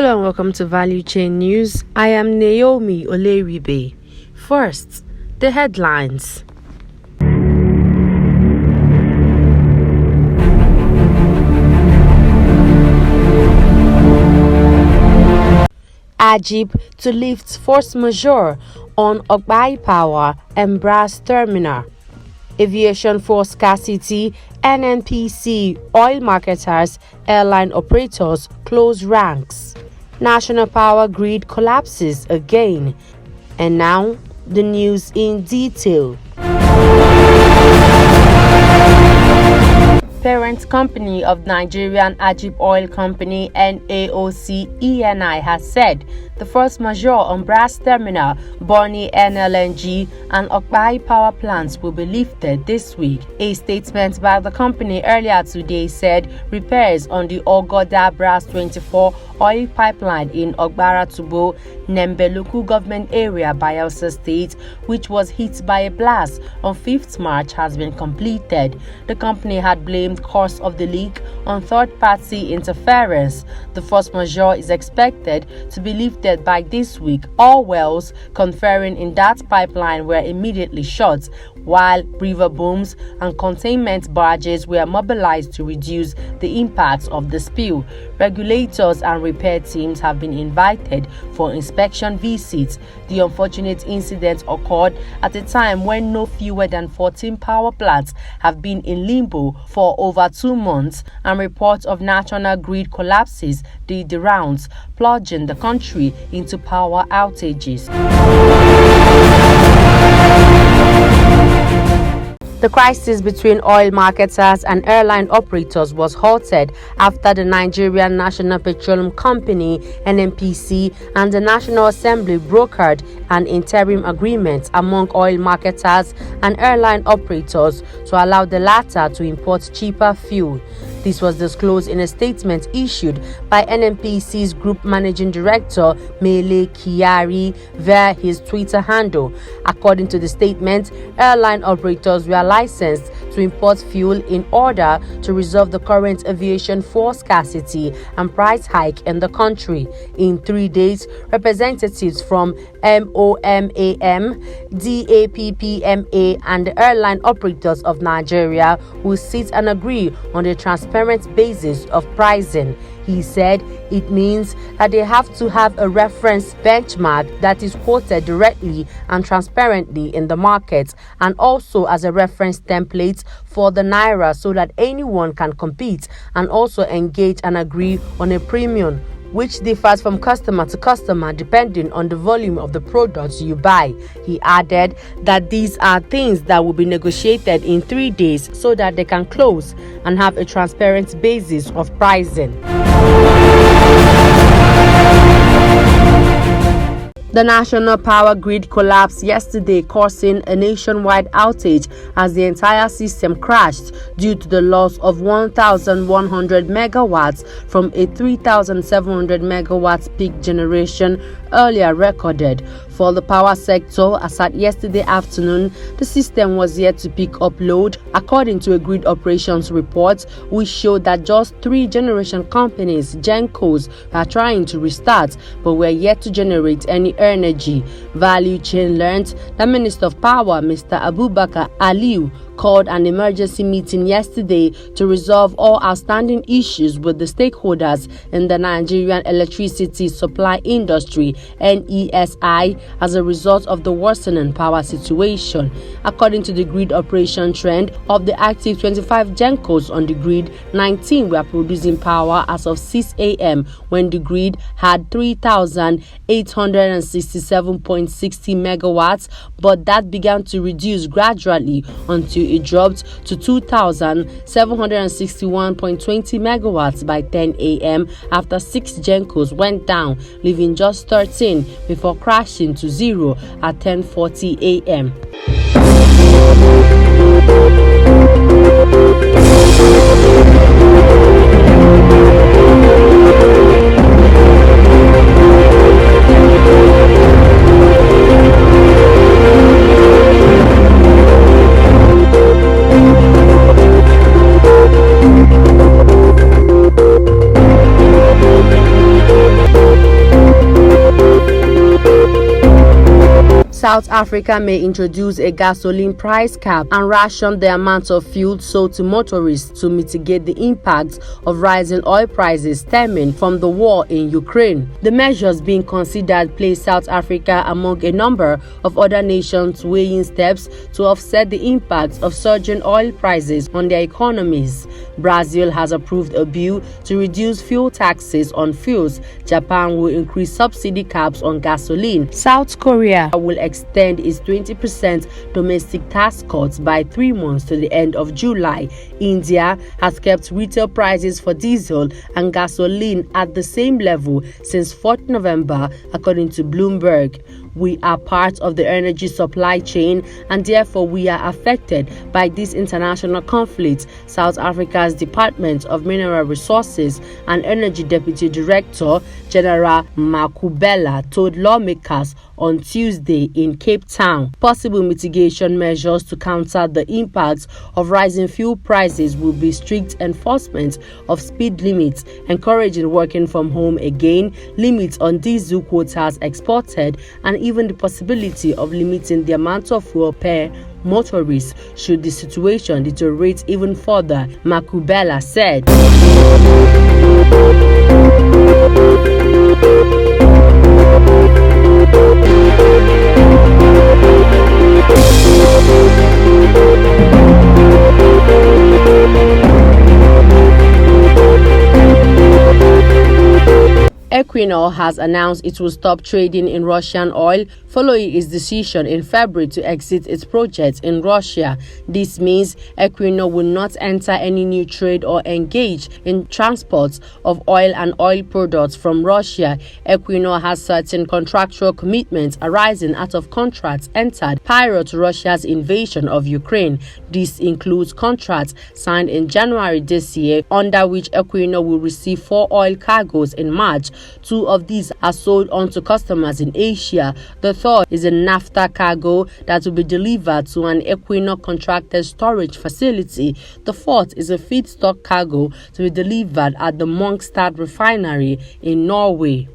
Hello and welcome to Valuechain News. I am Naomi Oleribe. First, the headlines. Ajib to lift force majeure on Ogbai Power and Brass Terminal. Aviation fuel scarcity, NNPC, oil marketers, airline operators close ranks. National power grid collapses again. And now, the news in detail. Parent company of Nigerian Ajib Oil Company NAOC ENI has said the force majeure on Brass Terminal, Bonny NLNG and Ogbai power plants will be lifted this week. A statement by the company earlier today said repairs on the Ogoda Brass 24 oil pipeline in Ogbara-Tubo, Nembe local government area, Bayelsa State, which was hit by a blast on 5th March, has been completed. The company had blamed cause of the leak on third-party interference. The force majeure is expected to be lifted by this week. All wells conferring in that pipeline were immediately shut, while river booms and containment barges were mobilized to reduce the impact of the spill. Regulators and repair teams have been invited for inspection visits. The unfortunate incident occurred at a time when no fewer than 14 power plants have been in limbo for over 2 months, and reports of national grid collapses did the rounds, plunging the country into power outages. The crisis between oil marketers and airline operators was halted after the Nigerian National Petroleum Company (NNPC) and the National Assembly brokered an interim agreement among oil marketers and airline operators to allow the latter to import cheaper fuel. This was disclosed in a statement issued by NNPC's Group Managing Director Mele Kyari via his Twitter handle. According to the statement, airline operators were licensed to import fuel in order to resolve the current aviation fuel scarcity and price hike in the country. In 3 days, representatives from MOMAM, DAPPMA, and the airline operators of Nigeria will sit and agree on the transparent basis of pricing. He said it means that they have to have a reference benchmark that is quoted directly and transparently in the market, and also as a reference template for the naira, so that anyone can compete and also engage and agree on a premium, which differs from customer to customer depending on the volume of the products you buy. He added that these are things that will be negotiated in 3 days so that they can close and have a transparent basis of pricing. The national power grid collapsed yesterday, causing a nationwide outage as the entire system crashed due to the loss of 1,100 megawatts from a 3,700 megawatts peak generation earlier recorded. For the power sector, as at yesterday afternoon, the system was yet to pick up load, according to a grid operations report, which showed that just 3 generation companies, GenCos, are trying to restart, but were yet to generate any energy. Valuechain learned that Minister of Power, Mr. Abubakar Aliu, called an emergency meeting yesterday to resolve all outstanding issues with the stakeholders in the Nigerian electricity supply industry (NESI) as a result of the worsening power situation. According to the grid operation trend of the active 25 GenCos on the grid, 19 were producing power as of 6 a.m. when the grid had 3,867.60 megawatts, but that began to reduce gradually until it dropped to 2,761.20 megawatts by 10 a.m. after 6 GenCos went down, leaving just 13 before crashing to zero at 10:40 a.m. South Africa may introduce a gasoline price cap and ration the amount of fuel sold to motorists to mitigate the impact of rising oil prices stemming from the war in Ukraine. The measures being considered place South Africa among a number of other nations weighing steps to offset the impact of surging oil prices on their economies. Brazil has approved a bill to reduce fuel taxes on fuels. Japan will increase subsidy caps on gasoline. South Korea will extend its 20% domestic tax cuts by 3 months to the end of July. India has kept retail prices for diesel and gasoline at the same level since 4th November, according to Bloomberg. We are part of the energy supply chain and therefore we are affected by this international conflict, South Africa's Department of Mineral Resources and Energy Deputy Director General Makubela told lawmakers on Tuesday in Cape Town. Possible mitigation measures to counter the impact of rising fuel prices will be strict enforcement of speed limits, encouraging working from home again, limits on diesel quotas exported, and even the possibility of limiting the amount of fuel per motorists should the situation deteriorate even further, Makubela said. Equinor has announced it will stop trading in Russian oil following its decision in February to exit its projects in Russia. This means Equinor will not enter any new trade or engage in transport of oil and oil products from Russia. Equinor has certain contractual commitments arising out of contracts entered prior to Russia's invasion of Ukraine. This includes contracts signed in January this year, under which Equinor will receive 4 oil cargoes in March. 2 of these are sold on to customers in Asia. The third is a naphtha cargo that will be delivered to an Equinor contracted storage facility. The fourth is a feedstock cargo to be delivered at the Mongstad refinery in Norway.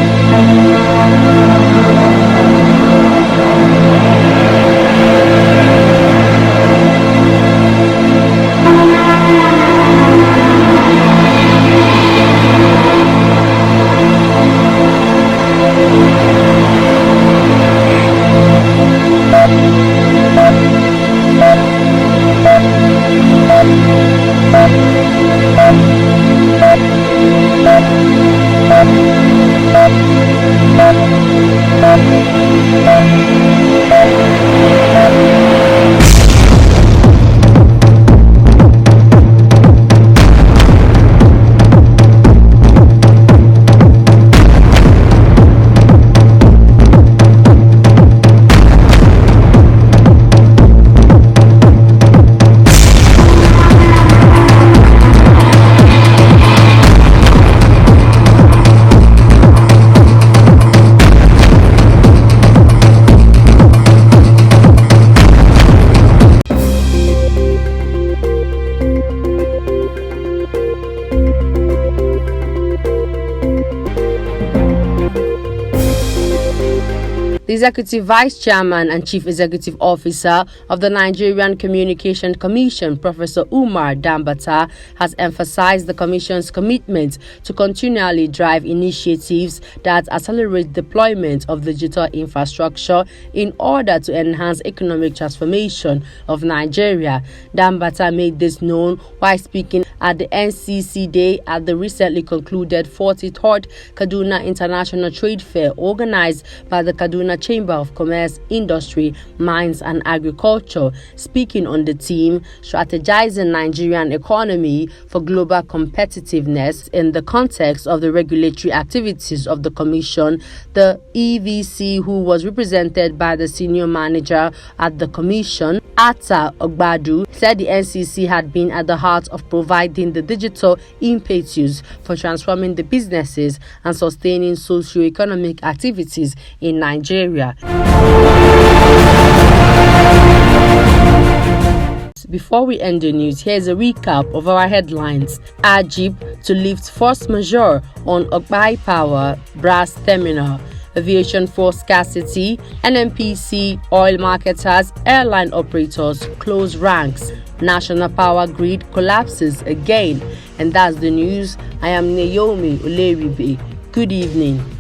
The Executive Vice Chairman and Chief Executive Officer of the Nigerian Communication Commission, Professor Umar Dambata, has emphasized the Commission's commitment to continually drive initiatives that accelerate deployment of digital infrastructure in order to enhance economic transformation of Nigeria. Dambata made this known while speaking at the NCC Day at the recently concluded 43rd Kaduna International Trade Fair organized by the Kaduna Chamber of Commerce, Industry, Mines and Agriculture. Speaking on the theme, strategizing Nigerian economy for global competitiveness in the context of the regulatory activities of the Commission, the EVC, who was represented by the senior manager at the Commission, Atta Ogbadu, said the NCC had been at the heart of providing the digital impetus for transforming the businesses and sustaining socio-economic activities in Nigeria. Before we end the news, here's a recap of our headlines. Ajib to lift force majeure on Okpai Power Brass Terminal. aviation fuel scarcity, NNPC, oil marketers, airline operators close ranks, national power grid collapses again. And that's the news. I am Naomi Oleribe. Good evening.